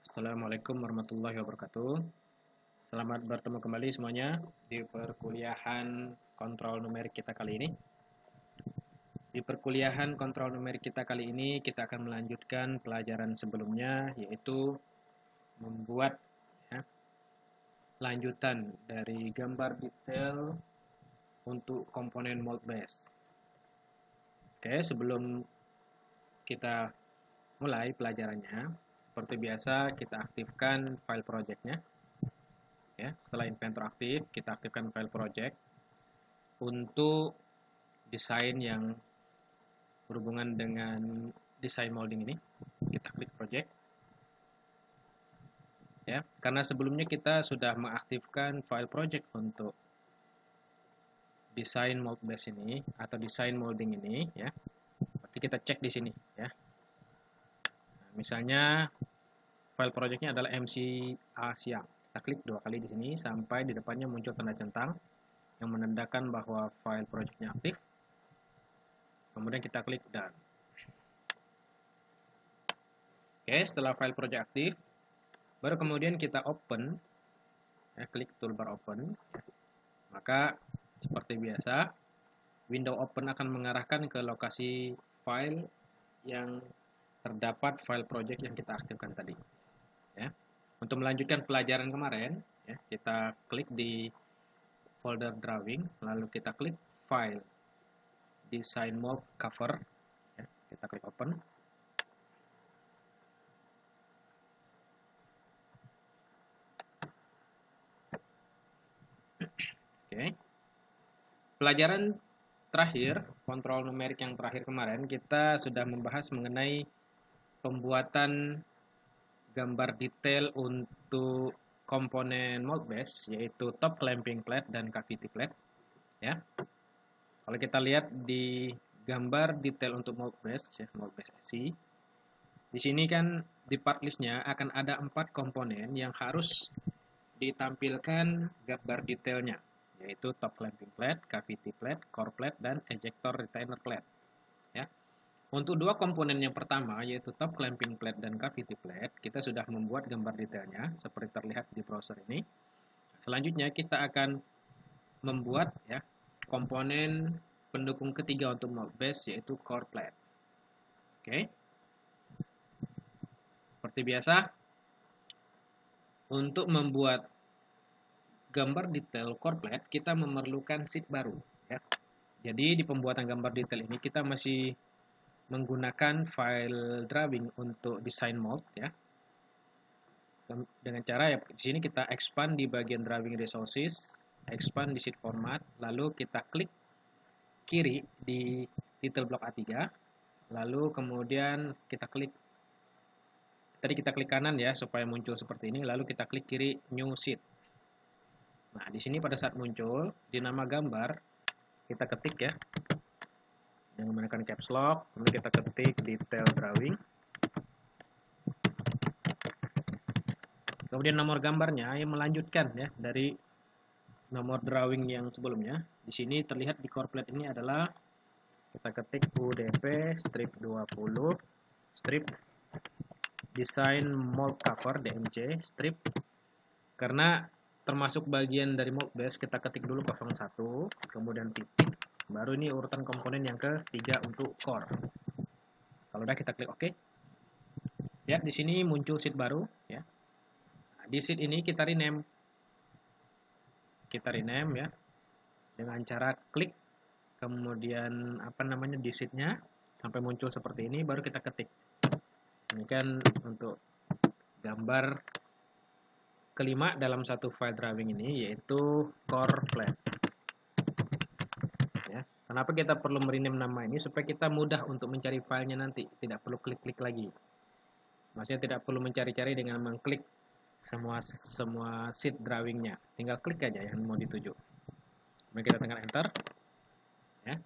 Assalamualaikum warahmatullahi wabarakatuh. Selamat bertemu kembali semuanya di perkuliahan kontrol numerik kita kali ini. Di perkuliahan kontrol numerik kita kali ini, kita akan melanjutkan pelajaran sebelumnya, yaitu membuat ya, lanjutan dari gambar detail untuk komponen mold base. Oke, sebelum kita mulai pelajarannya, seperti biasa kita aktifkan file project-nya. Ya, setelah inventor aktif, kita aktifkan file project untuk desain yang berhubungan dengan desain molding ini. Kita klik project. Ya, karena sebelumnya kita sudah mengaktifkan file project untuk desain mold base ini atau desain molding ini, ya. Berarti kita cek di sini, ya. Nah, misalnya file projectnya adalah MCA siang. Kita klik 2 kali di sini sampai di depannya muncul tanda centang yang menandakan bahwa file projectnya aktif. Kemudian kita klik done. Oke, setelah file project aktif, baru kemudian kita open, ya, klik toolbar open. Maka seperti biasa, window open akan mengarahkan ke lokasi file yang terdapat file project yang kita aktifkan tadi. Ya. Untuk melanjutkan pelajaran kemarin, ya, kita klik di folder drawing, lalu kita klik file design mold cover, ya, kita klik open. Oke. Pelajaran terakhir, kontrol numerik yang terakhir kemarin, kita sudah membahas mengenai pembuatan gambar detail untuk komponen mold base, yaitu top clamping plate dan cavity plate. Ya. Kalau kita lihat di gambar detail untuk mold base, ya, mold base SI, di sini kan di part listnya akan ada 4 komponen yang harus ditampilkan gambar detailnya, yaitu top clamping plate, cavity plate, core plate, dan ejector retainer plate. Ya. Untuk 2 komponen yang pertama, yaitu top clamping plate dan cavity plate, kita sudah membuat gambar detailnya seperti terlihat di browser ini. Selanjutnya kita akan membuat, ya, komponen pendukung ketiga untuk mold base, yaitu core plate. Oke. Seperti biasa, untuk membuat gambar detail core plate, kita memerlukan sheet baru, ya. Jadi di pembuatan gambar detail ini kita masih menggunakan file drawing untuk desain mold, ya. Dengan cara, ya, di sini kita expand di bagian drawing resources, expand di sheet format, lalu kita klik kiri di detail block A3, lalu kemudian kita klik, tadi kita klik kanan, ya, supaya muncul seperti ini, lalu kita klik kiri new sheet. Nah, di sini pada saat muncul di nama gambar kita ketik, ya, dengan menggunakan caps lock, kemudian kita ketik detail drawing. Kemudian nomor gambarnya yang melanjutkan, ya, dari nomor drawing yang sebelumnya. Di sini terlihat di core plate ini adalah kita ketik UDP strip 20 strip design mold cover DMC strip. Karena termasuk bagian dari mold base, kita ketik dulu 01, kemudian titik, baru ini urutan komponen yang ketiga untuk core. Kalau udah kita klik OK. Ya, di sini muncul sheet baru, ya. Nah, di sheet ini kita rename. Kita rename, ya, dengan cara klik kemudian apa namanya di sheetnya sampai muncul seperti ini, baru kita ketik. Ini kan untuk gambar kelima dalam satu file drawing ini, yaitu core plate. Ya, kenapa kita perlu merename nama ini? Supaya kita mudah untuk mencari filenya nanti, tidak perlu klik-klik lagi. Maksudnya tidak perlu mencari-cari dengan mengklik semua sheet drawingnya, tinggal klik aja yang mau dituju. Kemudian kita tekan enter, ya.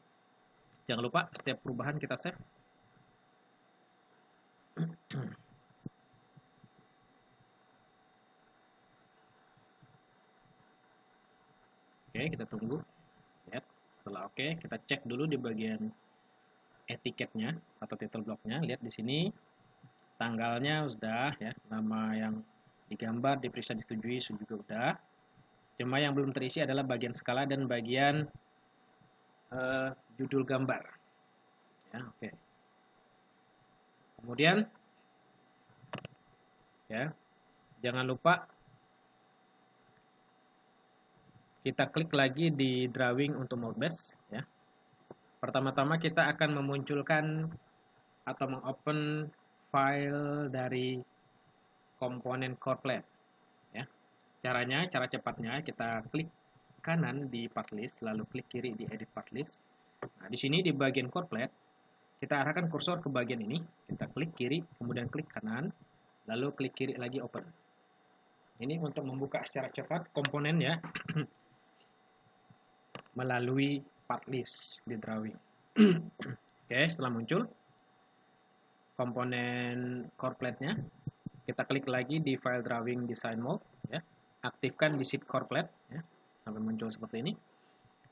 Jangan lupa setiap perubahan kita save. Oke, kita tunggu. Ya, setelah oke, kita cek dulu di bagian etiketnya atau title blocknya. Lihat di sini tanggalnya sudah ya, nama yang digambar, diperiksa, disetujui juga udah. Cuma yang belum terisi adalah bagian skala dan bagian judul gambar. Ya, oke. Kemudian ya, jangan lupa kita klik lagi di drawing untuk Modbus ya. Pertama-tama kita akan memunculkan atau mengopen file dari komponen core plate ya. Caranya, cara cepatnya kita klik kanan di part list, lalu klik kiri di edit part list. Nah, di sini di bagian core plate kita arahkan kursor ke bagian ini, kita klik kiri, kemudian klik kanan, lalu klik kiri lagi open. Ini untuk membuka secara cepat komponen ya melalui part list di drawing. Oke, setelah muncul komponen core plate-nya, kita klik lagi di file drawing design mode ya. Aktifkan di sheet core plate ya, sampai muncul seperti ini.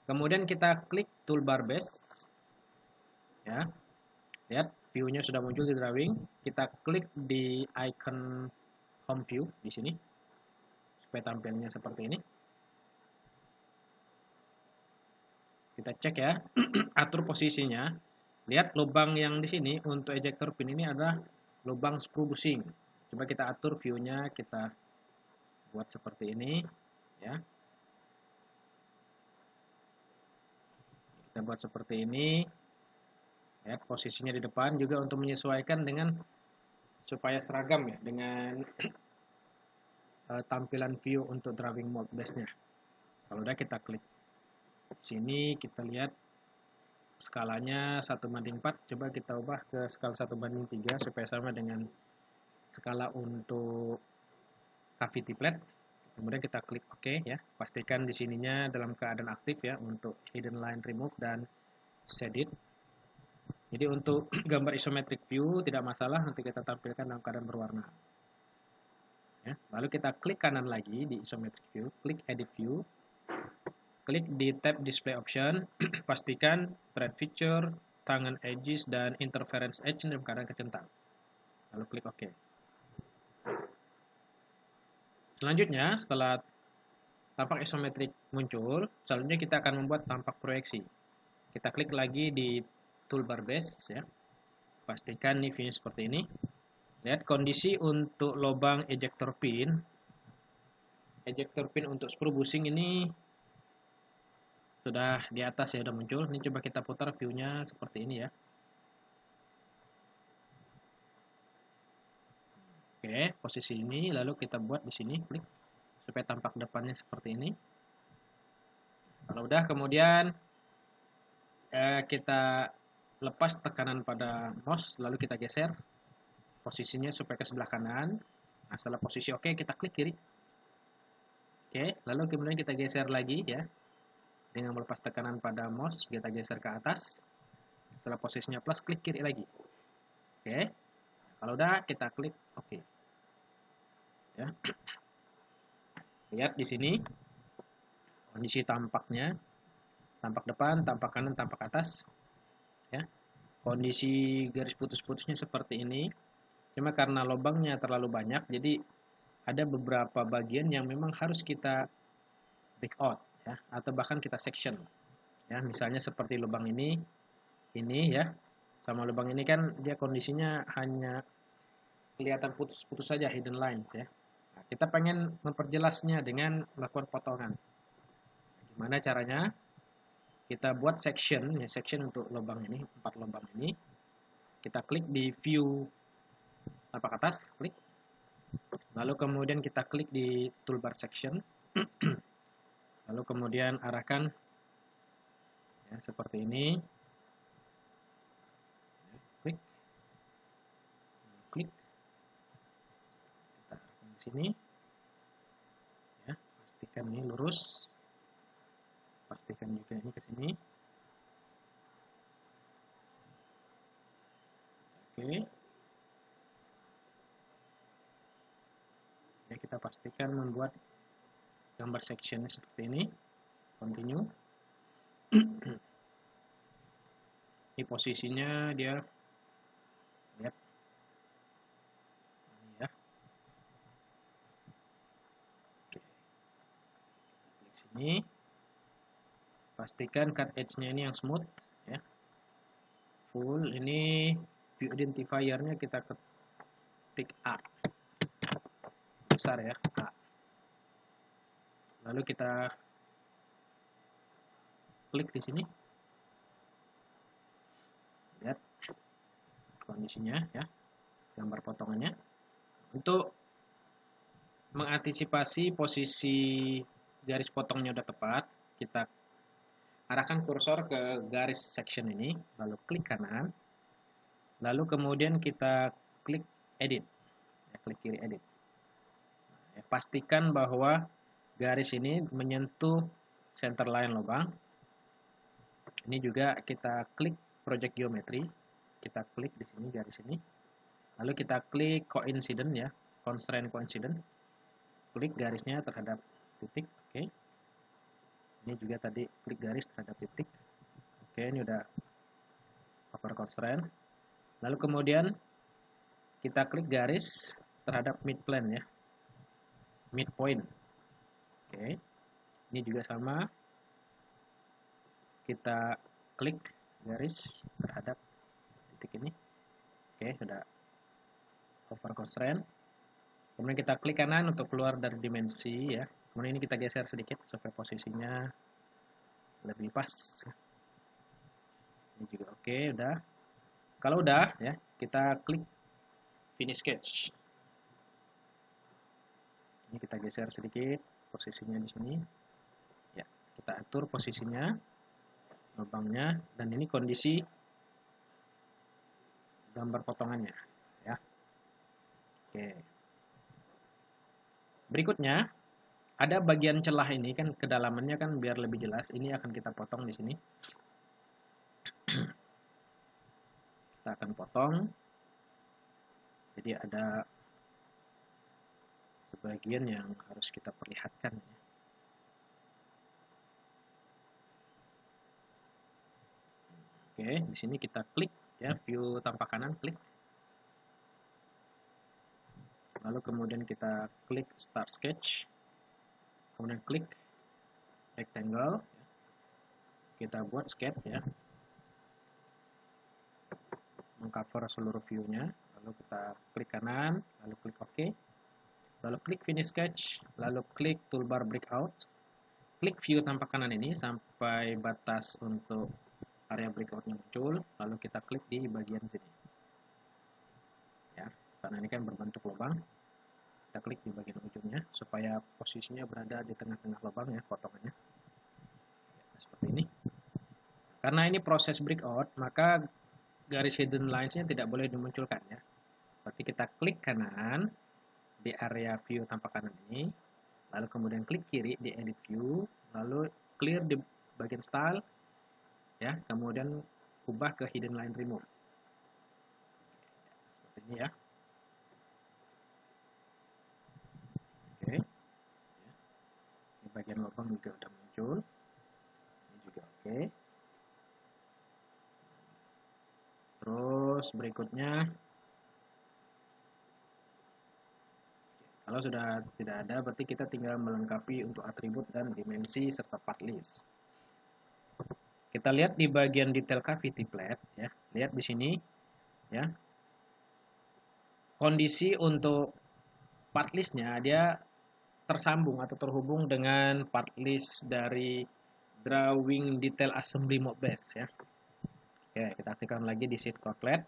Kemudian kita klik toolbar base ya. Lihat view-nya sudah muncul di drawing. Kita klik di icon home view di sini supaya tampilnya seperti ini. Kita cek ya, atur posisinya. Lihat lubang yang di sini untuk ejector pin ini adalah lubang screw bushing. Coba kita atur view-nya, kita buat seperti ini ya. Kita buat seperti ini. Lihat posisinya di depan juga untuk menyesuaikan dengan supaya seragam ya dengan tampilan view untuk drawing mode base-nya. Kalau udah kita klik sini, kita lihat skalanya 1:4, coba kita ubah ke skala 1:3 supaya sama dengan skala untuk cavity plate. Kemudian kita klik OK ya. Pastikan di sininya dalam keadaan aktif ya untuk hidden line remove dan shaded. Jadi untuk gambar isometric view tidak masalah, nanti kita tampilkan dalam keadaan berwarna. Ya, lalu kita klik kanan lagi di isometric view, klik edit view, klik di tab display option, pastikan thread feature, tangan edges, dan interference edge dalam keadaan kecentang. Lalu klik OK. Selanjutnya, setelah tampak isometrik muncul, selanjutnya kita akan membuat tampak proyeksi. Kita klik lagi di toolbar base ya. Pastikan nih view seperti ini. Lihat kondisi untuk lubang ejector pin. Ejector pin untuk screw bushing ini sudah di atas ya, sudah muncul. Ini coba kita putar view-nya seperti ini ya. Oke, posisi ini lalu kita buat di sini, klik supaya tampak depannya seperti ini. Kalau udah, kemudian kita lepas tekanan pada mouse, lalu kita geser posisinya supaya ke sebelah kanan. Nah, setelah posisi oke, kita klik kiri. Oke, lalu kemudian kita geser lagi ya. Dengan melepas tekanan pada mouse, kita geser ke atas. Setelah posisinya plus, klik kiri lagi. Oke. Kalau udah, kita klik oke. Ya. Lihat di sini kondisi tampaknya. Tampak depan, tampak kanan, tampak atas. Ya. Kondisi garis putus-putusnya seperti ini. Cuma karena lubangnya terlalu banyak, jadi ada beberapa bagian yang memang harus kita break out ya, atau bahkan kita section. Ya, misalnya seperti lubang ini ya. Sama lubang ini kan dia kondisinya hanya kelihatan putus-putus saja, hidden lines ya. Nah, kita pengen memperjelasnya dengan melakukan potongan. Gimana caranya? Kita buat section ya, section untuk lubang ini, 4 lubang ini. Kita klik di view tampak atas, klik. Lalu kemudian kita klik di toolbar section. Lalu kemudian arahkan ya, seperti ini. Klik. Klik. Kita arahkan di sini. Ya, pastikan ini lurus. Pastikan juga ini ke sini. Oke. Ya, kita pastikan membuat gambar sectionnya seperti ini. Continue. Ini posisinya dia lihat Ini pastikan cut edge-nya ini yang smooth ya. Full. Ini view identifier-nya kita ketik A. Besar ya, A. Lalu kita klik di sini. Lihat kondisinya ya, gambar potongannya. Untuk mengantisipasi posisi garis potongnya udah tepat, kita arahkan kursor ke garis section ini, lalu klik kanan, lalu kemudian kita klik edit, ya, klik kiri edit. Ya, pastikan bahwa garis ini menyentuh center line lubang. Ini juga kita klik project geometry, kita klik di sini garis ini, lalu kita klik coincident ya, constraint coincident, klik garisnya terhadap titik, oke. Ini juga tadi klik garis terhadap titik. Oke, ini udah cover constraint. Lalu kemudian kita klik garis terhadap midplane ya. Midpoint. Oke. Ini juga sama. Kita klik garis terhadap titik ini. Oke, sudah cover constraint. Kemudian kita klik kanan untuk keluar dari dimensi ya. Kemudian ini kita geser sedikit supaya posisinya lebih pas. Ini juga oke, udah. Kalau udah ya, kita klik finish sketch. Ini kita geser sedikit posisinya di sini. Ya, kita atur posisinya, lubangnya, dan ini kondisi gambar potongannya ya. Oke. Berikutnya ada bagian celah ini kan, kedalamannya kan biar lebih jelas. Ini akan kita potong di sini. Kita akan potong. Jadi ada sebagian yang harus kita perlihatkan. Oke, di sini kita klik ya, view tampak kanan, klik. Lalu kemudian kita klik start sketch. Kemudian klik rectangle. Kita buat sketch ya. Mengcover seluruh view-nya. Lalu kita klik kanan, lalu klik OK. Lalu klik finish sketch, lalu klik toolbar breakout. Klik view tampak kanan ini sampai batas untuk area breakout-nya muncul, lalu kita klik di bagian sini. Ya, karena ini kan berbentuk lubang. Kita klik di bagian ujungnya supaya posisinya berada di tengah-tengah lubang ya, potongannya. Ya, seperti ini. Karena ini proses breakout, maka garis hidden lines-nya tidak boleh dimunculkan ya. Berarti kita klik kanan di area view tampak kanan ini, lalu kemudian klik kiri di edit view, lalu clear di bagian style ya, kemudian ubah ke hidden line remove. Seperti ini ya. Oke. Di bagian lubang juga sudah muncul. Ini juga oke. Terus berikutnya, kalau sudah tidak ada, berarti kita tinggal melengkapi untuk atribut dan dimensi serta part list. Kita lihat di bagian detail cavity plate ya. Lihat di sini ya. Kondisi untuk part list-nya dia tersambung atau terhubung dengan part list dari drawing detail assembly Modbus ya. Oke, kita aktifkan lagi di sheet couplet.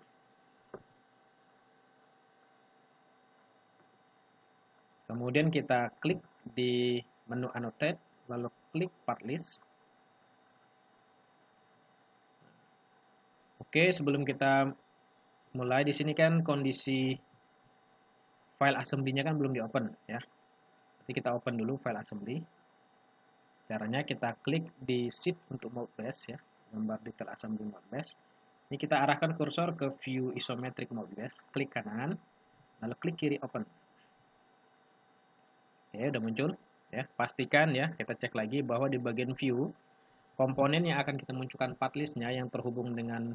Kemudian kita klik di menu annotate, lalu klik part list. Oke, sebelum kita mulai, di sini kan kondisi file assembly-nya kan belum di-open ya. Jadi kita open dulu file assembly. Caranya kita klik di sheet untuk Modbus ya, gambar detail assembly Modbus. Ini kita arahkan kursor ke view isometric Modbus, klik kanan, lalu klik kiri open. Oke, udah muncul ya. Pastikan ya, kita cek lagi bahwa di bagian view komponen yang akan kita munculkan part list-nya yang terhubung dengan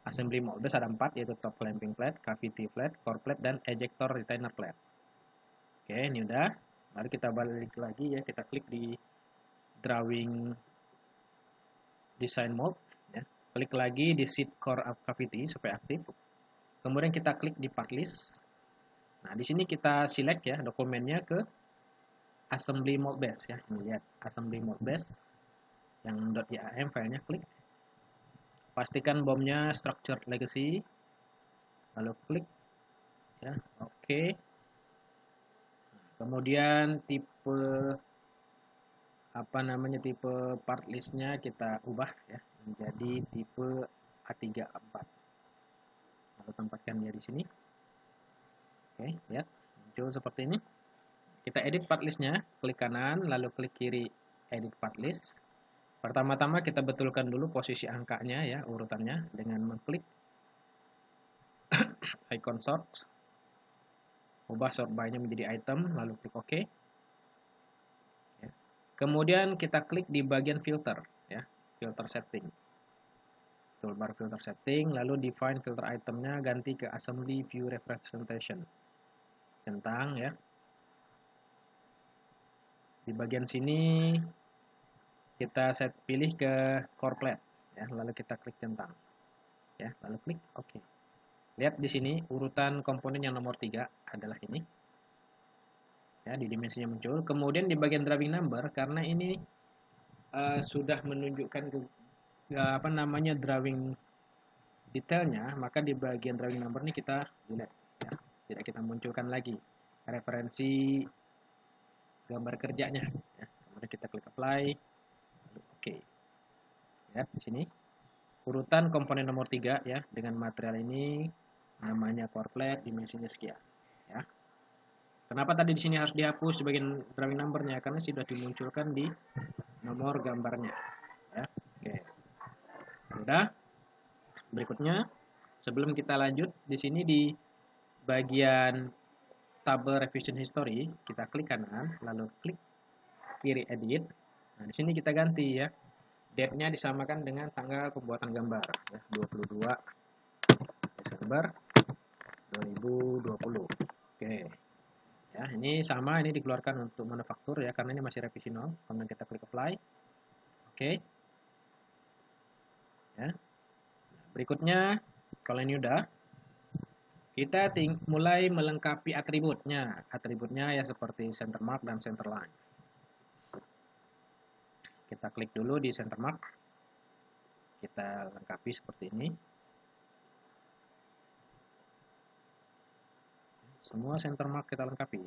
assembly Modbus ada 4, yaitu top clamping plate, cavity plate, core plate, dan ejector retainer plate. Oke, ini udah. Lalu kita balik lagi ya, kita klik di drawing design mode, ya. Klik lagi di seed core cavity supaya aktif. Kemudian kita klik di part list. Nah, di sini kita select ya dokumennya ke assembly mode base ya. Ini lihat assembly mode base yang .iam filenya, klik. Pastikan bomnya structured legacy. Lalu klik ya, oke. Kemudian tipe tipe part listnya kita ubah ya menjadi tipe A3A4. Lalu tempatkan dia di sini. Oke, lihat muncul seperti ini. Kita edit part listnya, klik kanan, lalu klik kiri edit part list. Pertama-tama kita betulkan dulu posisi angkanya ya, urutannya dengan mengklik icon sort. Ubah sort by-nya menjadi item, lalu klik OK. Ya. Kemudian kita klik di bagian filter ya, filter setting. Toolbar filter setting, lalu define filter itemnya ganti ke assembly view representation. Centang ya. Di bagian sini kita pilih ke core plate ya, lalu kita klik centang. Ya, lalu klik OK. Lihat di sini urutan komponen yang nomor 3 adalah ini. Ya, di dimensinya muncul. Kemudian di bagian drawing number, karena ini sudah menunjukkan drawing detailnya, maka di bagian drawing number ini kita delete ya. Tidak kita munculkan lagi referensi gambar kerjanya ya. Kemudian kita klik apply, lalu oke. Lihat di sini urutan komponen nomor 3 ya, dengan material ini namanya core plate, dimensinya sekian ya. Kenapa tadi di sini harus dihapus di bagian drawing numbernya? Karena sudah dimunculkan di nomor gambarnya ya. Oke. Sudah. Berikutnya, sebelum kita lanjut, di sini di bagian tabel revision history, kita klik kanan, lalu klik kiri edit. Nah, di sini kita ganti ya. Date-nya disamakan dengan tanggal pembuatan gambar ya, 22 Desember 2020. Oke. Ya, ini sama, ini dikeluarkan untuk manufaktur ya, karena ini masih revisi 0. Kemudian kita klik apply. Oke. Ya. Berikutnya, kalau ini udah, kita mulai melengkapi atributnya. Atributnya ya seperti center mark dan center line. Kita klik dulu di center mark. Kita lengkapi seperti ini. Semua center mark kita lengkapi.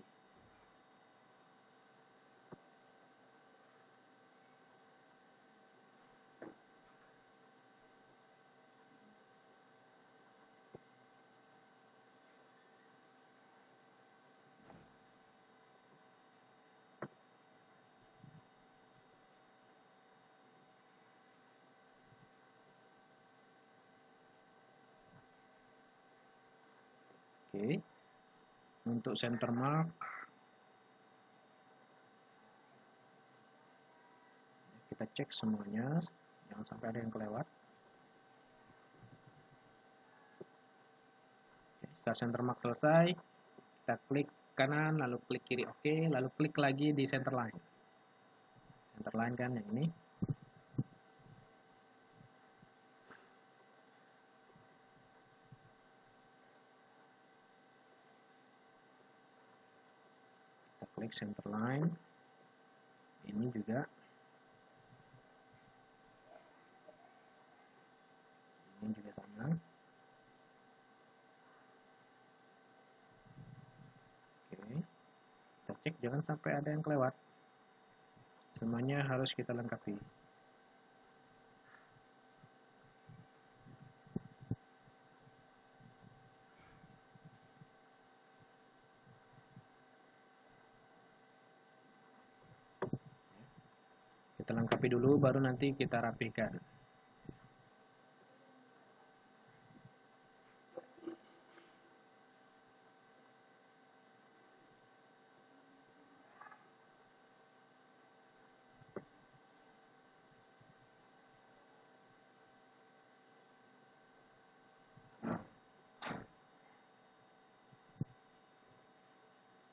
Oke. Untuk center mark kita cek semuanya, jangan sampai ada yang kelewat. Oke, setelah center mark selesai, kita klik kanan, lalu klik kiri OK, lalu klik lagi di center line. Center line kan yang ini. Kita klik center line. Ini juga. Ini juga sama. Oke. Kita cek jangan sampai ada yang kelewat. Semuanya harus kita lengkapi. Kita lengkapi dulu, baru nanti kita rapikan.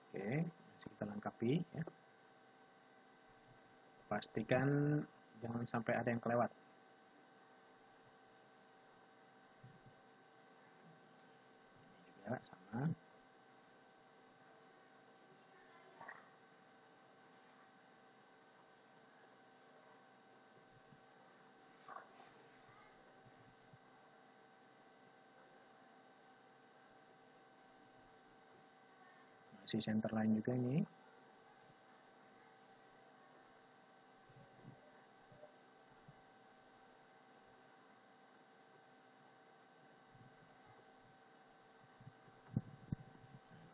Oke, masih kita lengkapi ya. pastikan jangan sampai ada yang kelewat. Ini juga sama. Masih center line juga ini.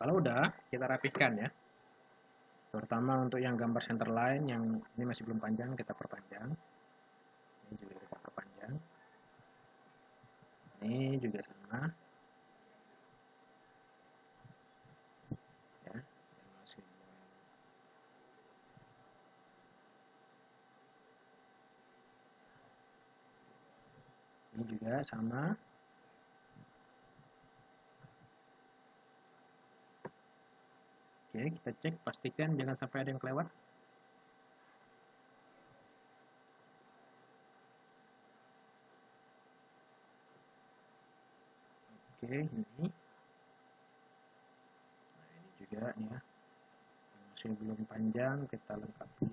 Kalau udah, kita rapihkan ya. Terutama untuk yang gambar center line yang ini masih belum panjang, kita perpanjang. Ini juga kita perpanjang. Ini juga sama. Ya, masih. Ini juga sama. Oke, kita cek, pastikan jangan sampai ada yang kelewat. Oke, ini. Nah, ini juga nih ya. Masih belum panjang, kita lengkapi.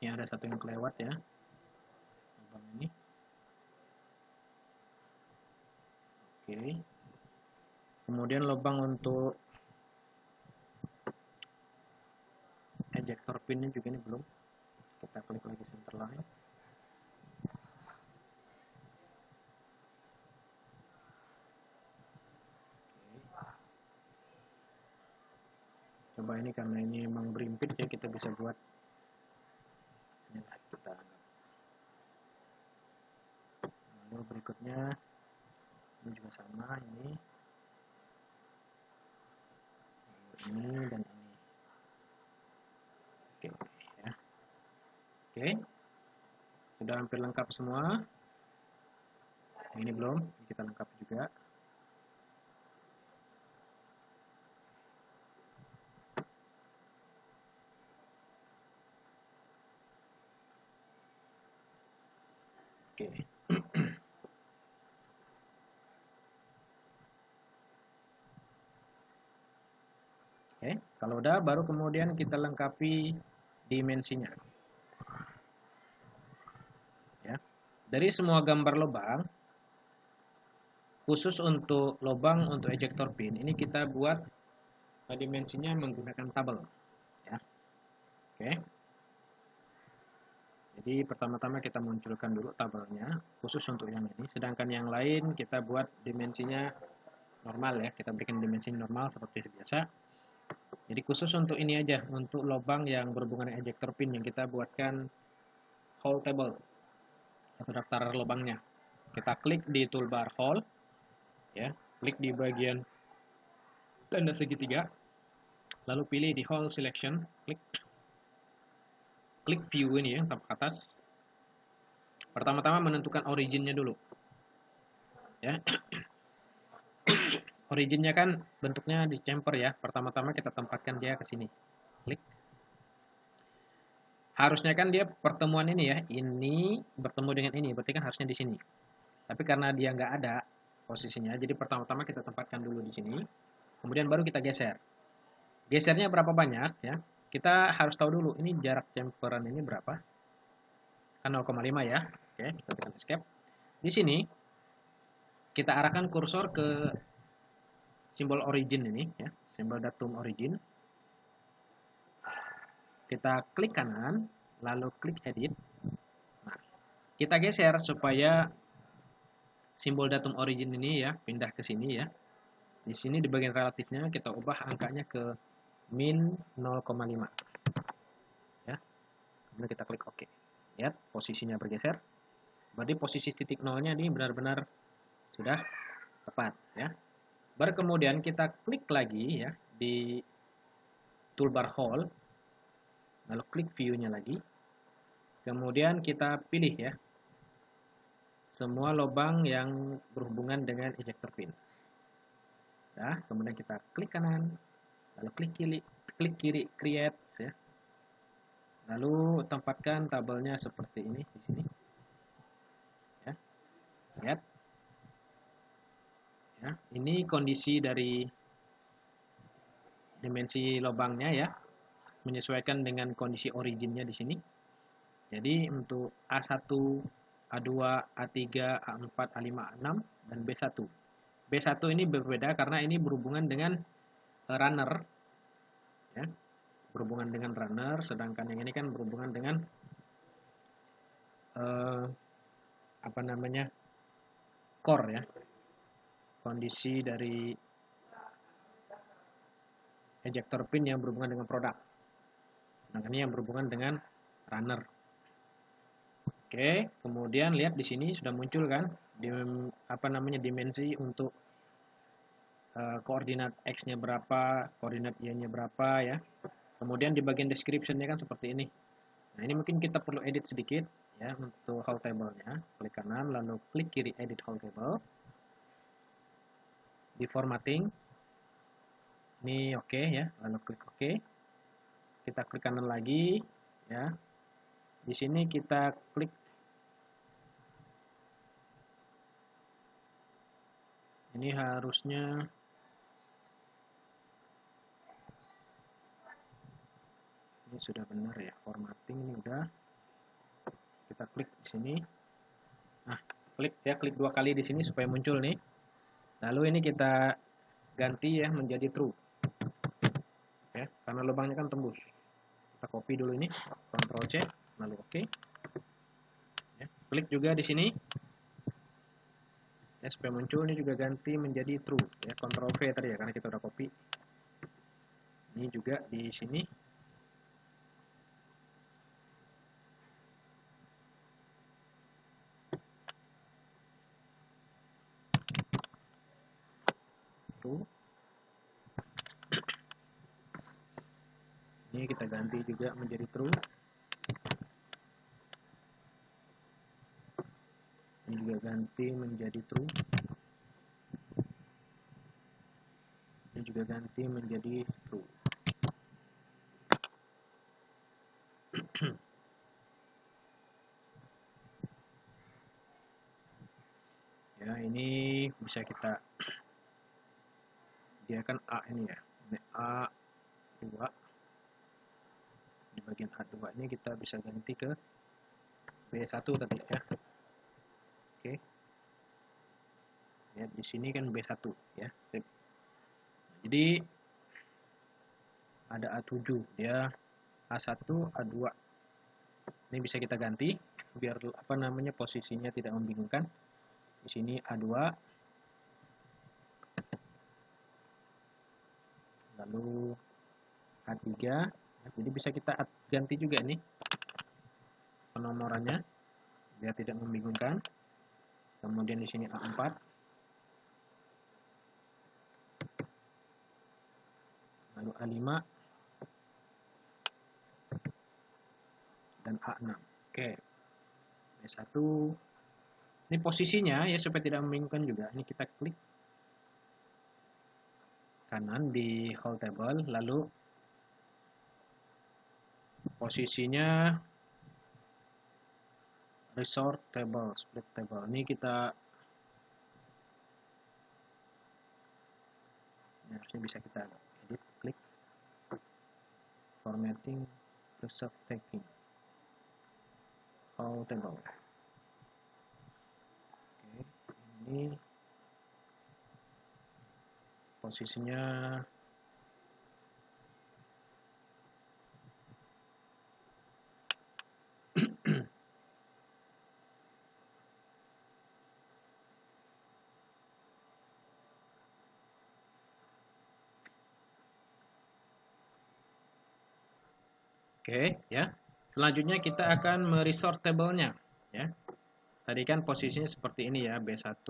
Ini ada satu yang kelewat ya. Lubang ini. Oke. Kemudian lubang untuk ejector pinnya juga ini belum. Kita klik lagi center line. Coba ini karena ini memang berimpit ya, kita bisa buat ini lah, kita anggap. Lalu berikutnya ini juga sama, ini dan ini. Oke ya. Oke, sudah hampir lengkap semua. Yang ini belum, kita lengkap juga. Oke. Oke, kalau udah baru kemudian kita lengkapi dimensinya. Ya. Dari semua gambar lubang, khusus untuk lubang untuk ejector pin, ini kita buat dimensinya menggunakan tabel. Ya. Oke. Jadi pertama-tama kita munculkan dulu tabelnya, khusus untuk yang ini. Sedangkan yang lain kita buat dimensinya normal ya, kita berikan dimensi normal seperti biasa. Jadi khusus untuk ini aja, untuk lubang yang berhubungan dengan ejector pin yang kita buatkan hole table atau daftar lubangnya. Kita klik di toolbar hole, ya, klik di bagian tanda segitiga, lalu pilih di hole selection, klik view ini ya, tampak atas. Pertama-tama menentukan originnya dulu, ya. Originnya kan bentuknya di chamfer ya. Pertama-tama kita tempatkan dia ke sini. Klik. Harusnya kan dia pertemuan ini ya. Ini bertemu dengan ini. Berarti kan harusnya di sini. Tapi karena dia nggak ada posisinya. Jadi pertama-tama kita tempatkan dulu di sini. Kemudian baru kita geser. Gesernya berapa banyak ya. Kita harus tahu dulu. Ini jarak chamferan ini berapa. Kan 0,5 ya. Oke. Kita tekan escape. Di sini kita arahkan kursor ke simbol origin ini ya, simbol datum origin. Kita klik kanan, lalu klik edit. Nah, kita geser supaya simbol datum origin ini ya pindah ke sini ya. Di sini di bagian relatifnya kita ubah angkanya ke min 0,5. Ya. Kemudian kita klik OK. Lihat posisinya bergeser. Berarti posisi titik nolnya ini benar-benar sudah tepat ya. Baru kemudian kita klik lagi ya di toolbar Hole, lalu klik view-nya lagi. Kemudian kita pilih ya semua lubang yang berhubungan dengan ejector pin. Nah, kemudian kita klik kanan, lalu klik kiri create ya. Lalu tempatkan tabelnya seperti ini di sini. Ya. Lihat. Ya, ini kondisi dari dimensi lubangnya ya, menyesuaikan dengan kondisi originnya di sini. Jadi untuk A1, A2, A3, A4, A5, A6 dan B1. B1 ini berbeda karena ini berhubungan dengan runner ya. Berhubungan dengan runner, sedangkan yang ini kan berhubungan dengan apa namanya? Core ya. Kondisi dari ejector pin yang berhubungan dengan produk. Nah, ini yang berhubungan dengan runner. Oke, kemudian lihat di sini sudah muncul kan dimensi untuk koordinat X-nya berapa, koordinat Y-nya berapa ya. Kemudian di bagian description-nya kan seperti ini. Nah, ini mungkin kita perlu edit sedikit ya untuk whole table-nya. Klik kanan lalu klik kiri edit whole table. Di formatting. Ini oke ya, lalu klik oke. Kita klik kanan lagi ya. Di sini kita klik ini harusnya ini sudah benar ya, formatting ini udah. Kita klik di sini. Nah, klik 2 kali di sini supaya muncul nih. Lalu ini kita ganti ya menjadi true. Ya, karena lubangnya kan tembus. Kita copy dulu ini, Ctrl C, lalu oke. Ya, klik juga di sini. Ya, supaya muncul ini juga ganti menjadi true. Ya, Ctrl V tadi ya karena kita udah copy. Ini juga di sini. True. Ini kita ganti juga menjadi true. Ini juga ganti menjadi true. Ini juga ganti menjadi true. Ya, ini bisa kita dia kan A ini ya. Ini A2. Di bagian A2 ini kita bisa ganti ke B1 tadi ya. Oke. Ya, di sini kan B1 ya. Sip. Jadi ada A7 dia A1, A2. Ini bisa kita ganti biar apa namanya posisinya tidak membingungkan. Di sini A2 lalu A3. Jadi bisa kita ganti juga nih penomorannya biar tidak membingungkan. Kemudian di sini A4. Lalu A5 dan A6. Oke. B1. Ini posisinya ya supaya tidak membingungkan juga. Ini kita klik kanan di whole table lalu posisinya resort table, split table. Ini kita ini harusnya bisa kita edit, klik formatting, resort tagging, whole table. Oke, ini posisinya oke ya. Selanjutnya kita akan meresort table-nya ya. Tadi kan posisinya seperti ini ya, B1,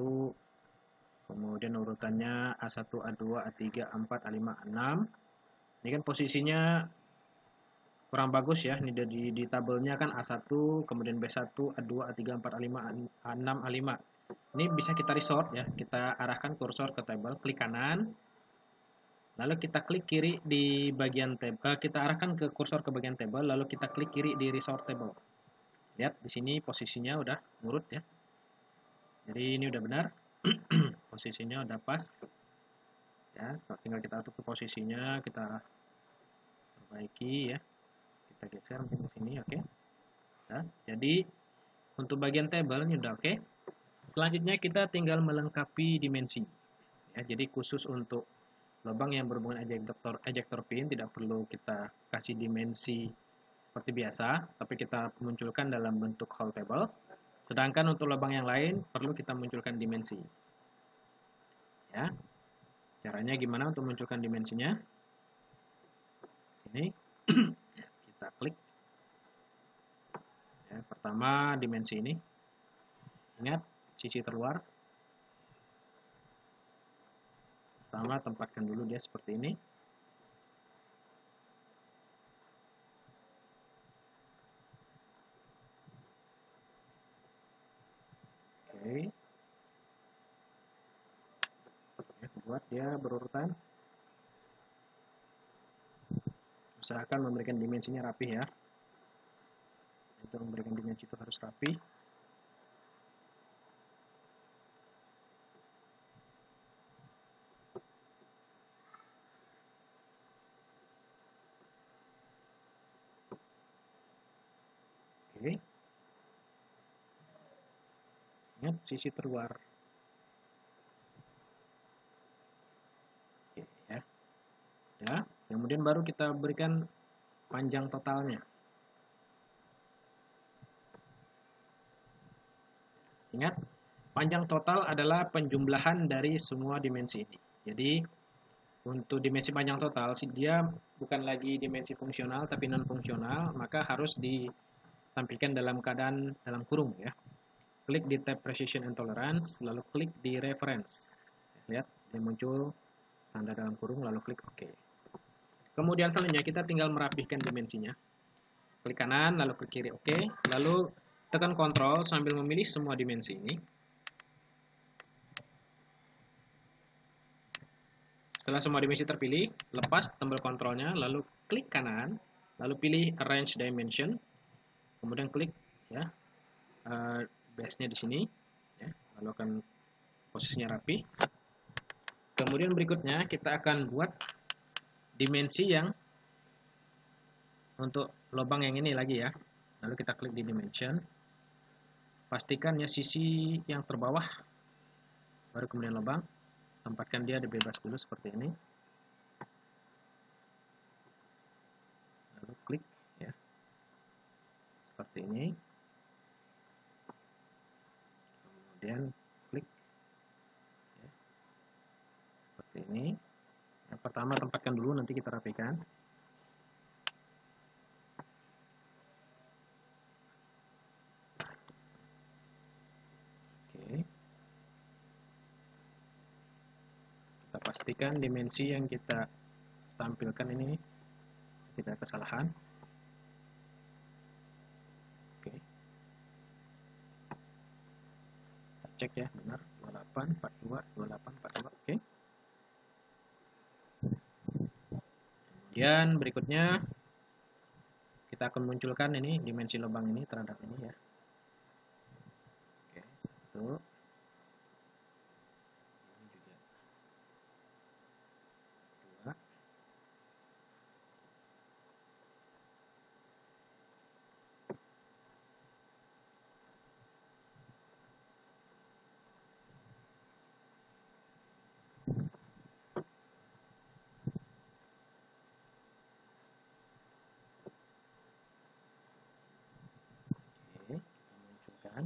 kemudian urutannya A1, A2, A3, A4, A5, A6. Ini kan posisinya kurang bagus ya. Ini di tabelnya kan A1, kemudian B1, A2, A3, A4, A5, A6, A5. Ini bisa kita resort ya. Kita arahkan kursor ke tabel, klik kanan. Lalu kita klik kiri di bagian tabel, kita arahkan ke kursor ke bagian tabel, lalu kita klik kiri di resort table. Lihat di sini posisinya udah ngurut ya. Jadi ini udah benar. Posisinya udah pas. Ya, tinggal kita atur ke posisinya, kita perbaiki ya. Kita geser mungkin ke sini, oke. Nah, jadi untuk bagian tabel ini udah oke. Selanjutnya kita tinggal melengkapi dimensi. Ya, jadi khusus untuk lubang yang berhubungan ejector pin tidak perlu kita kasih dimensi seperti biasa, tapi kita munculkan dalam bentuk hole table. Sedangkan untuk lubang yang lain perlu kita munculkan dimensi. Ya, caranya gimana untuk munculkan dimensinya? Ini kita klik. Ya, pertama dimensi ini. Ingat sisi terluar. Pertama tempatkan dulu dia seperti ini. Oke. Ya, buat dia berurutan. Usahakan memberikan dimensinya rapi ya. Untuk memberikan dimensi itu harus rapi. Oke. Ingat sisi terluar. Oke, ya. Ya, kemudian baru kita berikan panjang totalnya. Ingat, panjang total adalah penjumlahan dari semua dimensi ini. Jadi, untuk dimensi panjang total, dia bukan lagi dimensi fungsional, tapi non-fungsional, maka harus ditampilkan dalam keadaan dalam kurung ya. Klik di tab Precision and Tolerance, lalu klik di Reference. Lihat, dia muncul tanda dalam kurung, lalu klik OK. Kemudian selanjutnya kita tinggal merapihkan dimensinya. Klik kanan, lalu klik kiri OK, lalu tekan Ctrl sambil memilih semua dimensi ini. Setelah semua dimensi terpilih, lepas tombol kontrolnya, lalu klik kanan, lalu pilih Arrange Dimension, kemudian klik ya base-nya di sini, ya, lalu akan posisinya rapi. Kemudian berikutnya kita akan buat dimensi yang untuk lubang yang ini lagi ya. Lalu kita klik di Dimension, pastikan ya sisi yang terbawah, baru kemudian lubang, tempatkan dia di bebas dulu seperti ini. Lalu klik ya, seperti ini. Kemudian klik ya, seperti ini. Yang pertama tempatkan dulu, nanti kita rapikan. Oke. Kita pastikan dimensi yang kita tampilkan ini tidak kesalahan. Oke. Kita cek ya, benar 28 42 28 42. Oke. Kemudian berikutnya kita akan munculkan ini dimensi lubang ini terhadap ini ya. Oke, satu. Ini juga dua. Oke, kita munculkan.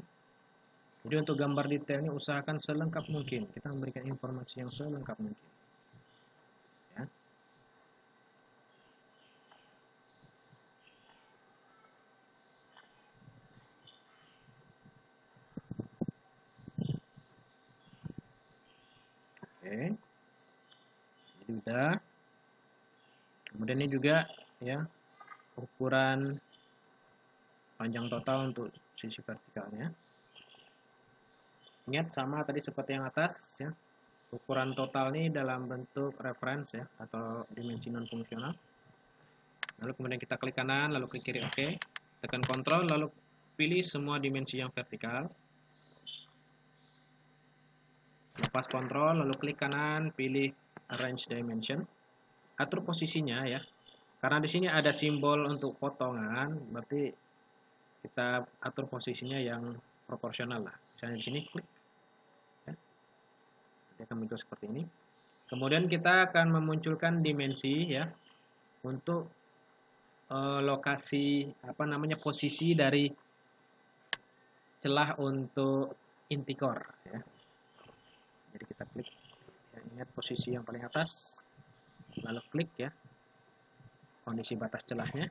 Jadi untuk gambar detailnya usahakan selengkap mungkin. Kita memberikan informasi yang selengkap mungkin. Ya. Oke, jadi udah. Kemudian ini juga ya ukuran panjang total untuk sisi vertikalnya. Ingat sama tadi seperti yang atas ya. Ukuran total ini dalam bentuk reference ya atau dimensi non fungsional. Lalu kemudian kita klik kanan, lalu klik kiri OK. Tekan Ctrl, lalu pilih semua dimensi yang vertikal. Lepas Ctrl, lalu klik kanan, pilih Arrange Dimension. Atur posisinya ya. Karena di sini ada simbol untuk potongan, berarti kita atur posisinya yang proporsional lah. Misalnya di sini klik. Ya. Dia akan muncul seperti ini. Kemudian kita akan memunculkan dimensi ya untuk lokasi posisi dari celah untuk inti core ya. Jadi kita klik ya, ingat posisi yang paling atas, lalu klik ya kondisi batas celahnya.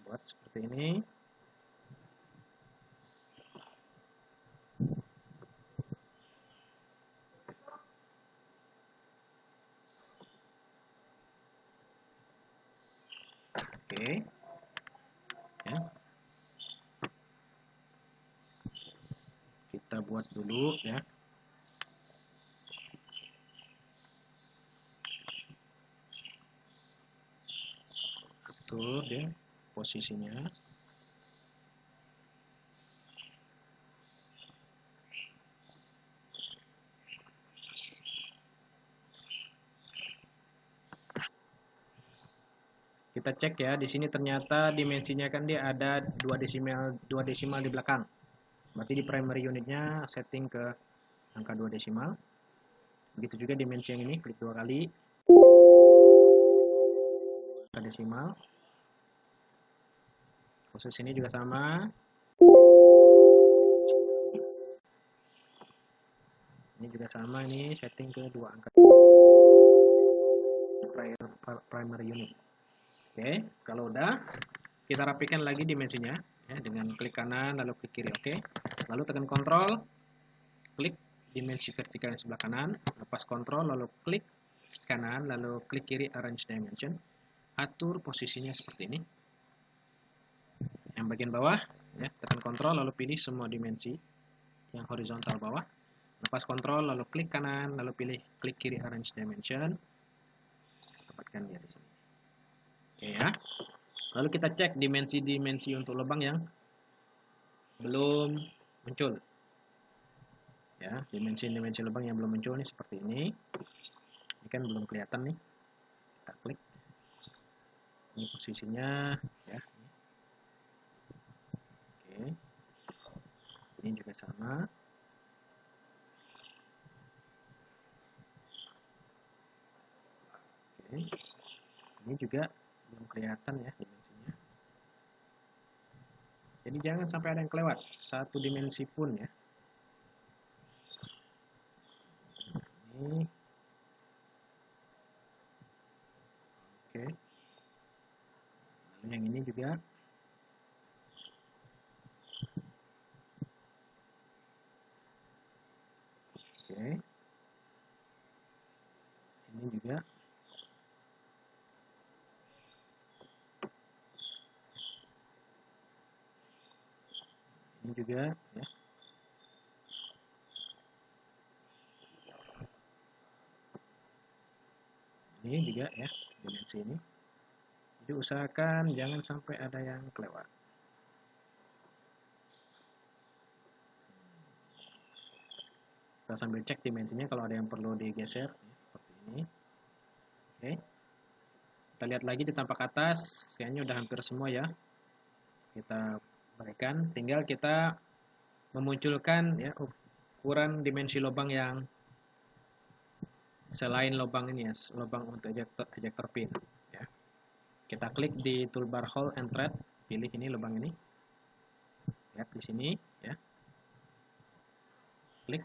Buat seperti ini. Oke. Ya. Kita buat dulu ya. Atur ya posisinya. Kita cek ya, di sini ternyata dimensinya kan dia ada 2 desimal di belakang. Berarti di primary unitnya setting ke angka 2 desimal. Begitu juga dimensi yang ini, klik 2 kali. Angka desimal. Khusus ini juga sama. Ini juga sama, ini setting ke 2 angka primary unit. Oke, kalau udah kita rapikan lagi dimensinya ya, dengan klik kanan lalu klik kiri oke. Lalu tekan Ctrl, klik dimensi vertikal yang sebelah kanan, lepas Ctrl lalu klik kanan lalu klik kiri Arrange Dimension. Atur posisinya seperti ini. Yang bagian bawah ya, tekan Ctrl lalu pilih semua dimensi yang horizontal bawah. Lepas Ctrl lalu klik kanan lalu pilih klik kiri Arrange Dimension. Dapatkan dia di sini. Oke ya. Lalu kita cek dimensi-dimensi untuk lubang yang belum muncul. Ya, dimensi-dimensi lubang yang belum muncul nih seperti ini. Ini kan belum kelihatan nih. Kita klik. Ini posisinya ya. Oke. Ini juga sama. Oke. Ini juga belum kelihatan ya dimensinya. Jadi jangan sampai ada yang kelewat satu dimensi pun ya. Ini. Oke. Lalu yang ini juga. Oke. Ini juga. Ini juga ya. Ini juga ya dimensi ini. Jadi usahakan jangan sampai ada yang kelewat. Kita sambil cek dimensinya kalau ada yang perlu digeser seperti ini. Oke. Kita lihat lagi di tampak atas, kayaknya udah hampir semua ya. Kita berikan, tinggal kita memunculkan ya ukuran dimensi lubang yang selain lubang ini ya, lubang untuk ejector pin ya. Kita klik di toolbar hole and thread, pilih ini lubang ini. Lihat di sini ya. Klik.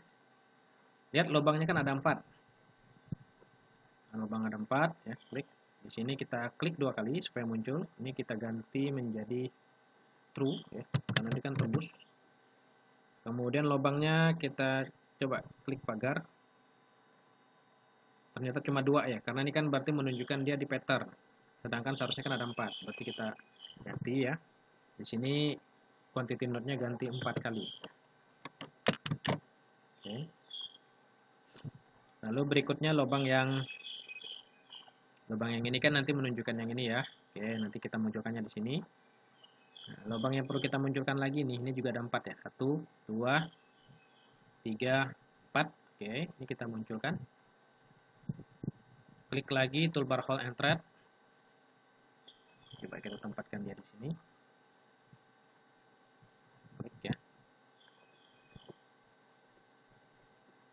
Lihat lubangnya kan ada 4. Lubang ada 4 ya, klik. Di sini kita klik 2 kali supaya muncul. Ini kita ganti menjadi true ya, karena ini kan tembus. Kemudian lubangnya kita coba klik pagar. Ternyata cuma 2 ya, karena ini kan berarti menunjukkan dia di pattern. Sedangkan seharusnya kan ada 4. Berarti kita ganti ya. Di sini quantity node-nya ganti 4 kali. Oke. Lalu berikutnya lubang yang ini kan nanti menunjukkan yang ini ya. Oke, nanti kita munculkannya di sini. Nah, lubang yang perlu kita munculkan lagi nih, ini juga ada 4 ya. 1, 2, 3, 4. Oke, ini kita munculkan. Klik lagi toolbar hole and thread. Coba kita tempatkan dia di sini. Klik ya.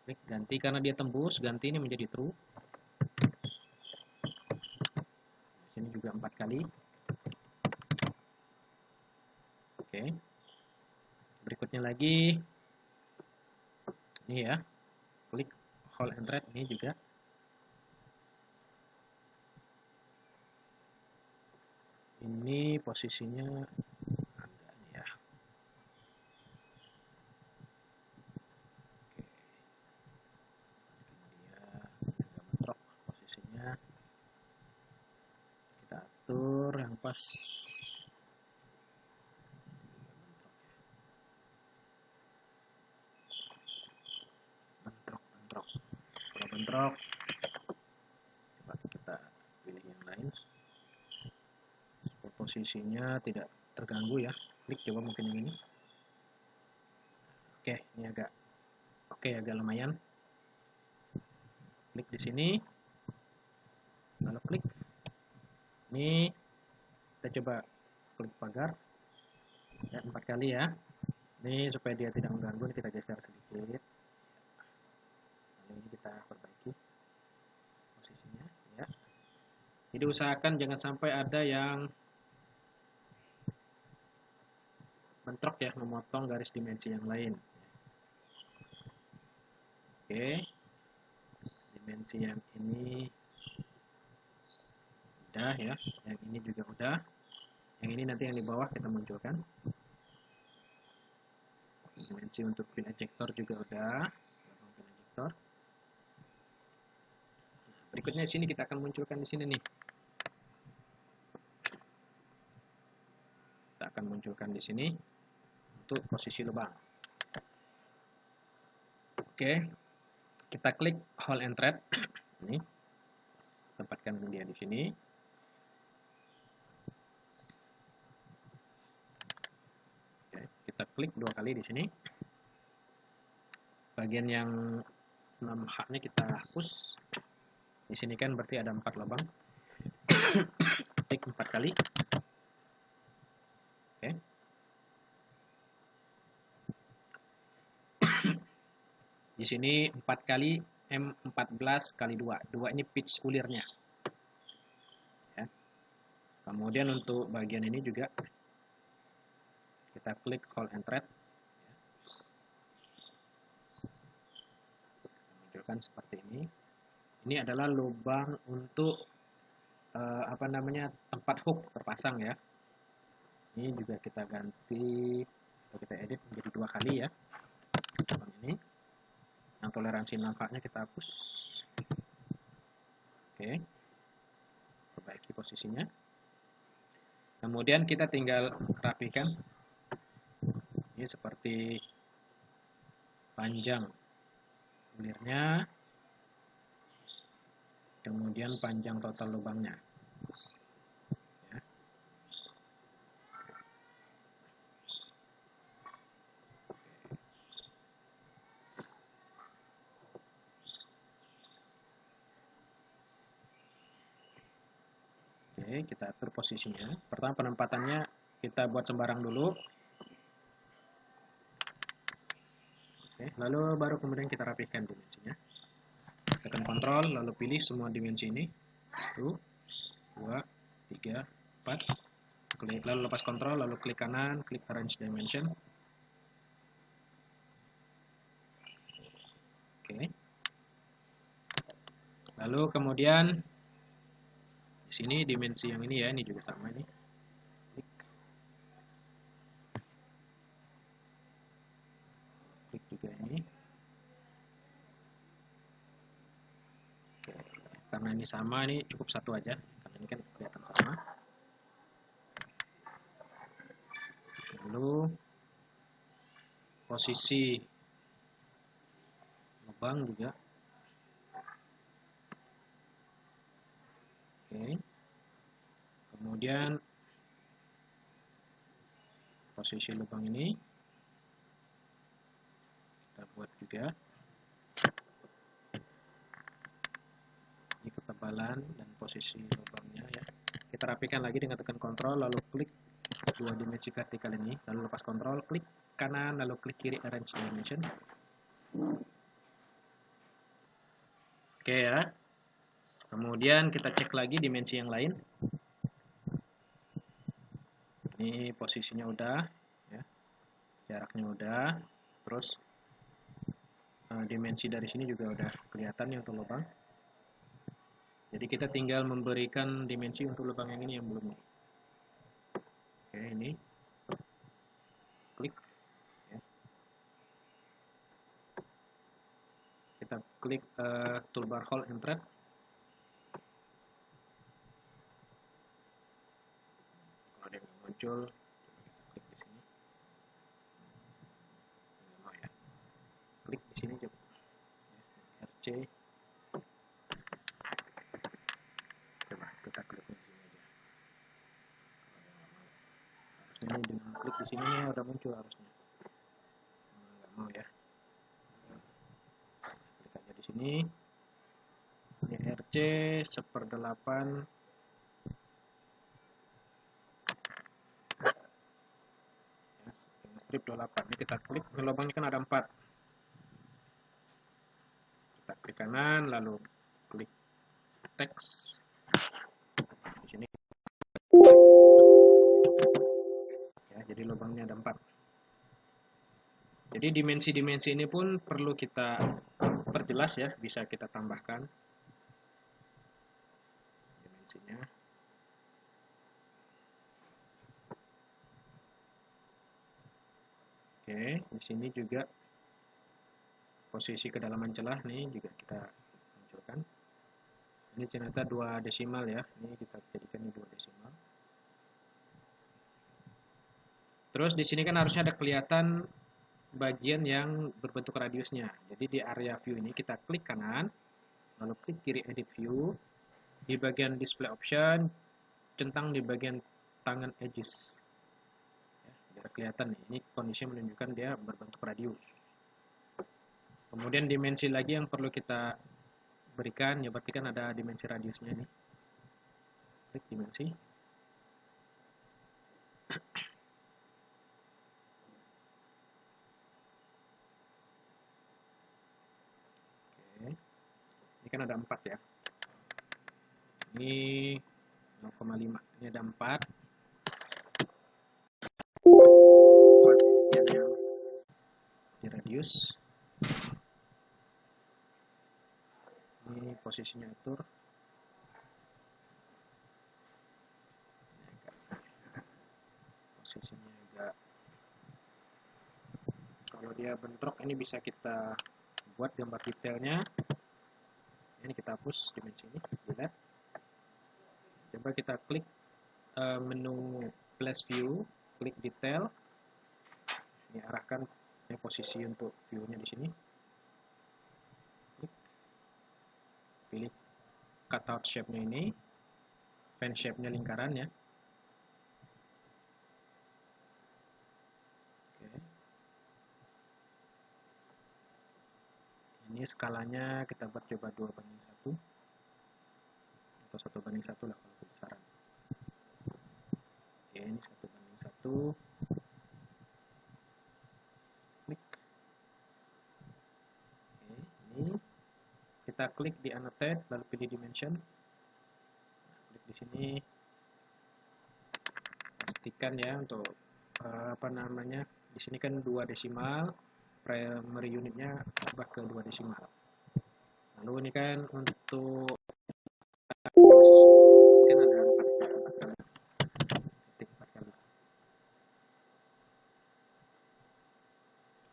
Klik ganti karena dia tembus, ganti ini menjadi true. Di sini juga 4 kali. Oke. Berikutnya lagi ini ya. Klik hole and thread ini juga. Ini posisinya agak ini ya. Oke. Dia agak bentrok posisinya. Kita atur yang pas. Bentrok. Kalau bentrok, coba kita pilih yang lain. Posisinya tidak terganggu ya. Klik coba mungkin yang ini. Oke, ini agak agak lumayan. Klik di sini. Lalu klik. Ini kita coba klik pagar. Ya, 4 kali ya. Ini supaya dia tidak mengganggu, kita geser sedikit. Lalu ini kita perbaiki posisinya ya. Jadi usahakan jangan sampai ada yang bentrok ya, memotong garis dimensi yang lain. Oke, dimensi yang ini udah ya, yang ini juga udah. Yang ini nanti yang di bawah kita munculkan. Dimensi untuk pin ejector juga udah. Pin ejector. Berikutnya di sini kita akan munculkan di sini nih. Kita akan munculkan di sini untuk posisi lubang. Oke, kita klik hole and thread. Ini tempatkan dia di sini. Oke, kita klik 2 kali di sini. Bagian yang 6H-nya kita hapus. Di sini kan berarti ada 4 lubang. Klik 4 kali. Oke. Di sini 4 kali M14 kali 2. 2 ini pitch ulirnya. Ya. Kemudian untuk bagian ini juga kita klik hole and thread. Munculkan seperti ini. Ini adalah lubang untuk tempat hook terpasang ya. Ini juga kita ganti atau kita edit menjadi 2 kali ya. Lubang ini. Yang toleransi nampaknya kita hapus. Oke. Perbaiki posisinya. Kemudian kita tinggal rapikan. Ini seperti panjang ulirnya. Kemudian panjang total lubangnya. Ya. Oke, kita atur posisinya. Pertama penempatannya kita buat sembarang dulu. Oke, lalu baru kemudian kita rapihkan dimensinya. Tekan kontrol, lalu pilih semua dimensi ini. 1, 2, 3, 4. Klik, lalu lepas kontrol, lalu klik kanan, klik arrange dimension. Oke. Lalu kemudian di sini dimensi yang ini ya, ini juga sama ini. klik juga ini. Oke, karena ini sama, ini cukup satu aja karena ini kan kelihatan sama. Lalu posisi lubang juga. Oke. Kemudian posisi lubang ini kita buat juga. Ini ketebalan dan posisi lubangnya ya. Kita rapikan lagi dengan tekan kontrol, lalu klik dua dimensi vertikal ini, lalu lepas kontrol, klik kanan, lalu klik kiri arrange dimension. Oke ya. Kemudian kita cek lagi dimensi yang lain. Ini posisinya udah, ya. Jaraknya udah, terus dimensi dari sini juga udah kelihatan ya untuk lubang. Jadi kita tinggal memberikan dimensi untuk lubang yang ini yang belum. Oke, ini klik. Ya. Kita klik toolbar hole and thread. Kalau dia nggak muncul, klik di sini. Nggak mau ya. Klik di sini coba. RC. Coba kita klik di sini aja. Harusnya ini dengan klik di sini nih udah muncul harusnya. Nggak mau ya. Klik aja di sini. Ini RC 1/8. Strip 28. Ini kita klik, lubangnya kan ada 4. Kita klik kanan, lalu klik teks. Di sini. Ya, jadi lubangnya ada 4. Jadi dimensi-dimensi ini pun perlu kita perjelas ya, bisa kita tambahkan dimensinya. Oke, di sini juga posisi kedalaman celah nih juga kita munculkan. Ini ternyata 2 desimal ya. Ini kita jadikan ini 2 desimal. Terus di sini kan harusnya ada kelihatan bagian yang berbentuk radiusnya. Jadi di area view ini kita klik kanan, lalu klik kiri edit view. Di bagian display option, centang di bagian tangan edges. Ya, biar kelihatan nih, ini kondisi menunjukkan dia berbentuk radius. Kemudian dimensi lagi yang perlu kita berikan, ya berarti kan ada dimensi radiusnya nih. Klik dimensi. Oke. Ini kan ada 4 ya. Ini 0,5. Ini ada 4. Yang di radius. Ini posisinya atur. Posisinya agak, kalau dia bentrok ini bisa kita buat gambar detailnya. Ini kita hapus dimensi ini, dilihat. Coba kita klik menu flash view, klik detail. Ini arahkan posisi untuk view-nya di sini. Klik. Pilih cutout shape-nya ini, fan shape-nya lingkaran ya. Oke. Ini skalanya kita buat coba 2:1 atau 1:1 lah kalau besaran. Oke, ini 1:1. Klik. Oke, ini kita klik di annotate lalu pilih dimension. Nah, klik di sini, pastikan ya untuk apa namanya, di sini kan 2 desimal, primary unitnya ubah ke 2 desimal. Lalu ini kan untuk kan ada 4 kali. Ketik 4 kali.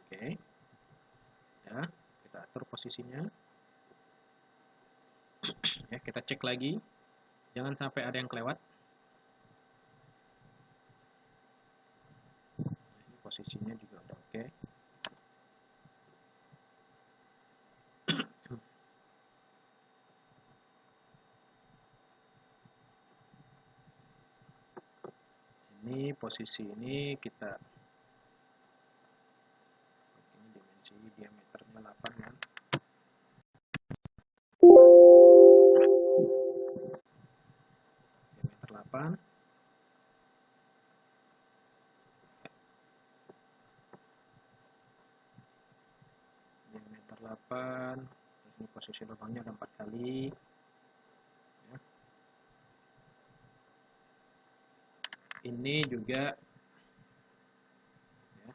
Oke. Ya, kita atur posisinya. Ya, kita cek lagi, jangan sampai ada yang kelewat. Nah, ini posisinya juga udah oke. Ini posisi ini kita, ini dimensi diameternya 8 kan. Diameter 8. Diameter 8. Terus ini posisi lubangnya ada 4 kali. Ya. Ini juga, ya,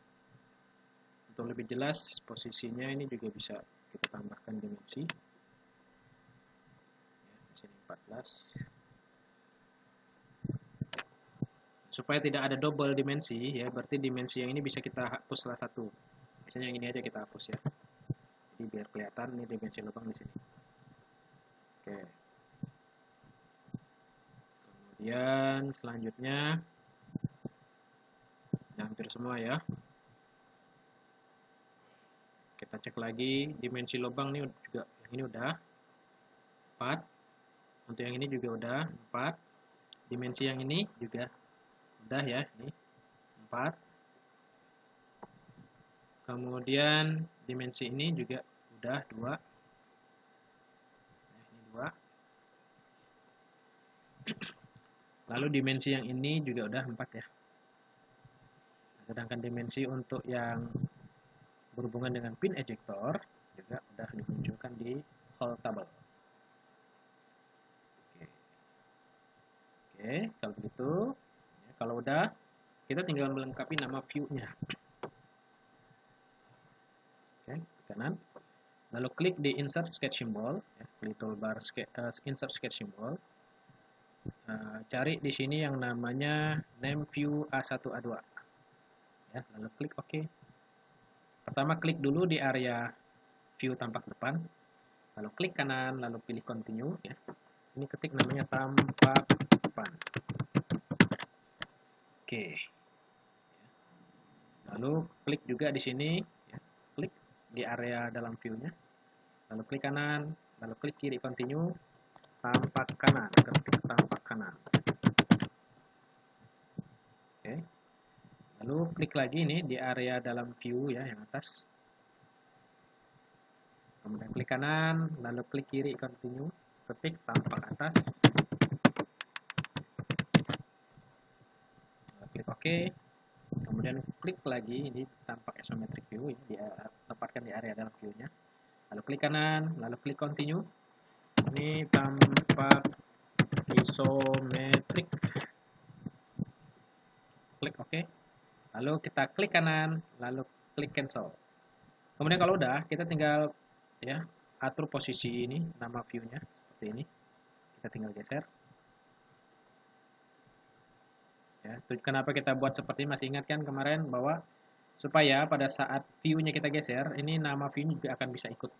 untuk lebih jelas posisinya ini juga bisa kita tambahkan dimensi. Ya, di sini 14. Supaya tidak ada double dimensi, ya, berarti dimensi yang ini bisa kita hapus salah satu. Misalnya yang ini aja kita hapus ya. Jadi biar kelihatan ini dimensi lubang di sini. Oke. Kemudian selanjutnya, hampir semua ya. Kita cek lagi dimensi lubang nih juga, yang ini udah 4. Untuk yang ini juga udah 4. Dimensi yang ini juga udah ya, ini 4. Kemudian dimensi ini juga udah 2. Nah, ini 2. Lalu dimensi yang ini juga udah 4 ya. Sedangkan dimensi untuk yang berhubungan dengan pin ejector juga udah dimunculkan di hole table. Oke, kalau begitu, ya, kalau udah, kita tinggal melengkapi nama view-nya. Oke, kanan. Lalu klik di insert sketch symbol, ya, klik toolbar insert sketch symbol. Cari di sini yang namanya name view A1 A2. Ya, lalu klik OK. Pertama klik dulu di area view tampak depan, lalu klik kanan, lalu pilih continue. Ya. Ini ketik namanya tampak depan. Oke. Lalu klik juga di sini, ya. Klik di area dalam view-nya, lalu klik kanan, lalu klik kiri continue, tampak kanan, ketik tampak kanan. Oke. Lalu klik lagi nih di area dalam view ya yang atas. Kemudian klik kanan, lalu klik kiri continue, ketik tampak atas. Lalu klik OK. Kemudian klik lagi ini tampak isometric view, ini ditempatkan di area dalam view-nya. Lalu klik kanan, lalu klik continue. Ini tampak isometric. Klik OK. Lalu kita klik kanan, lalu klik cancel. Kemudian kalau udah, kita tinggal ya atur posisi ini, nama view-nya seperti ini. Kita tinggal geser. Ya, kenapa kita buat seperti ini? Masih ingat kan kemarin bahwa supaya pada saat view-nya kita geser, ini nama view-nya juga akan bisa ikut.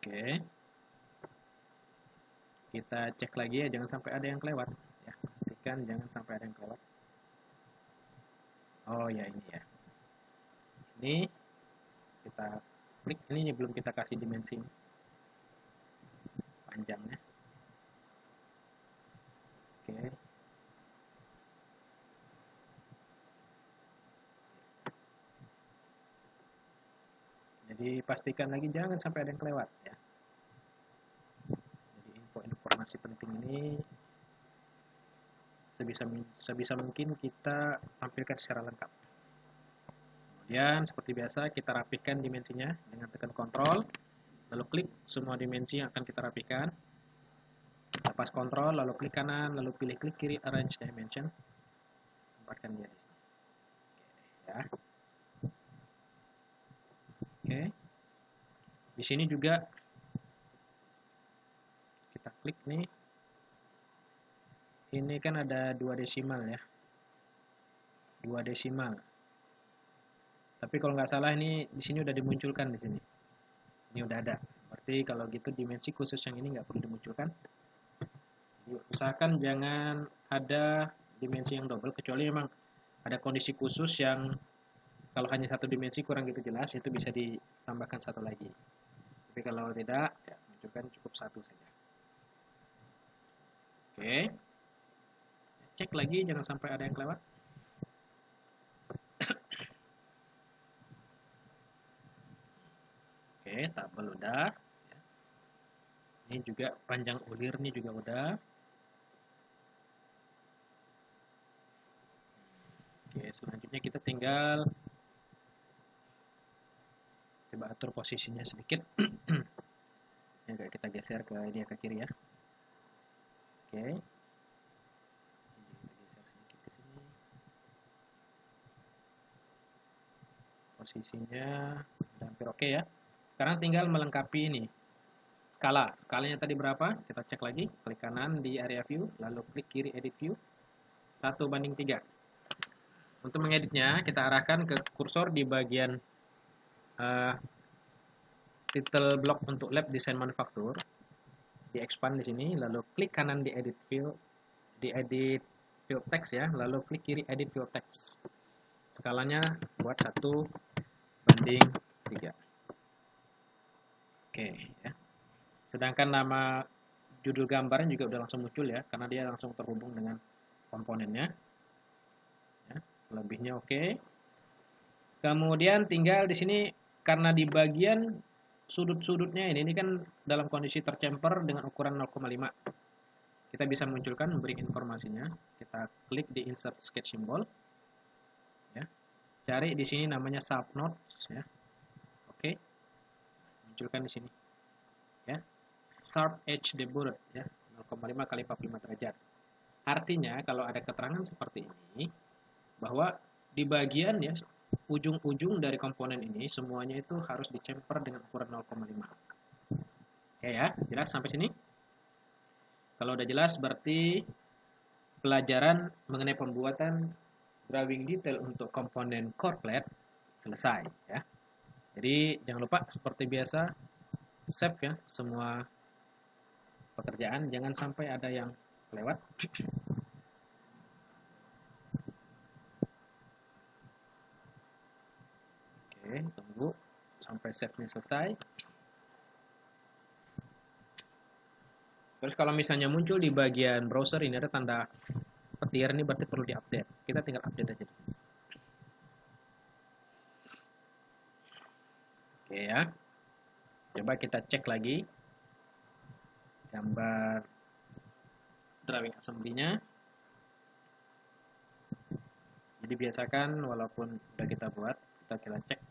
Oke. Kita cek lagi ya, jangan sampai ada yang kelewat. Ya, pastikan jangan sampai ada yang kelewat. Oh ya ini ya. Ini kita klik, ini belum kita kasih dimensi panjangnya. Oke. Jadi pastikan lagi jangan sampai ada yang kelewat ya. Jadi informasi penting ini sebisa mungkin kita tampilkan secara lengkap. Kemudian seperti biasa kita rapikan dimensinya dengan tekan kontrol, lalu klik semua dimensi yang akan kita rapikan. Lepas kontrol, lalu klik kanan, lalu pilih klik kiri arrange dimension. Tempatkan dia di sini. Ya. Oke. Di sini juga kita klik nih. ini kan ada 2 desimal ya, 2 desimal. Tapi kalau nggak salah ini di sini udah dimunculkan di sini. Ini udah ada. Berarti kalau gitu dimensi khusus yang ini nggak perlu dimunculkan. Jadi usahakan jangan ada dimensi yang double, kecuali memang ada kondisi khusus yang kalau hanya satu dimensi kurang gitu jelas, itu bisa ditambahkan satu lagi. Tapi kalau tidak, ya munculkan cukup satu saja. Oke. Cek lagi jangan sampai ada yang kelewat. Oke, tabel udah. Ini juga panjang ulir nih juga udah. Oke, selanjutnya kita tinggal coba atur posisinya sedikit. Ini agak kita geser ke ini ke kiri ya. Oke. Ini kita geser sedikit ke sini. Posisinya udah hampir oke ya. Sekarang tinggal melengkapi ini. Skala. Skalanya tadi berapa? Kita cek lagi. Klik kanan di area view, lalu klik kiri edit view. 1:3. Untuk mengeditnya, kita arahkan ke kursor di bagian title block untuk lab design manufaktur. Di expand di sini, lalu klik kanan di edit field text ya, lalu klik kiri edit field text. Skalanya buat 1:3. Oke ya. Sedangkan nama judul gambarnya juga udah langsung muncul ya, karena dia langsung terhubung dengan komponennya. Ya, lebihnya oke. Kemudian tinggal di sini karena di bagian sudut-sudutnya ini kan dalam kondisi tercemper dengan ukuran 0,5. Kita bisa munculkan memberi informasinya. Kita klik di insert sketch symbol. Ya. Cari di sini namanya subnodes ya. Oke. Munculkan di sini. Ya. Sharp edge deburred ya. 0,5 kali 45 derajat. Artinya kalau ada keterangan seperti ini bahwa di bagian ya ujung-ujung dari komponen ini semuanya itu harus dicemper dengan ukuran 0,5. Oke ya, jelas sampai sini? Kalau udah jelas berarti pelajaran mengenai pembuatan drawing detail untuk komponen core plate selesai ya. Jadi jangan lupa seperti biasa save ya semua pekerjaan, jangan sampai ada yang lewat. Oke, tunggu sampai save-nya selesai. Terus kalau misalnya muncul di bagian browser ini ada tanda petir, ini berarti perlu diupdate. Kita tinggal update aja. Oke ya. Coba kita cek lagi gambar drawing assembly-nya. Jadi biasakan walaupun udah kita buat, kita cek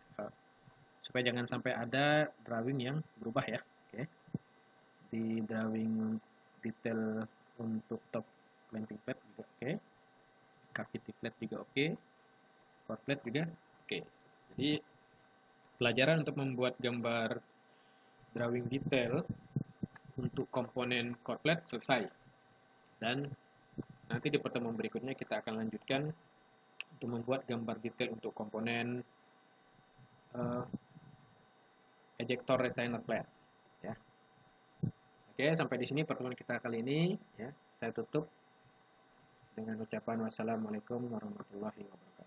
supaya jangan sampai ada drawing yang berubah ya. Oke. Di drawing detail untuk top clamping plate juga oke. Cavity plate juga oke. Core plate juga oke. Jadi pelajaran untuk membuat gambar drawing detail untuk komponen core plate selesai. Dan nanti di pertemuan berikutnya kita akan lanjutkan untuk membuat gambar detail untuk komponen ejector retainer plate ya. Oke, sampai di sini pertemuan kita kali ini ya. Saya tutup dengan ucapan wassalamualaikum warahmatullahi wabarakatuh.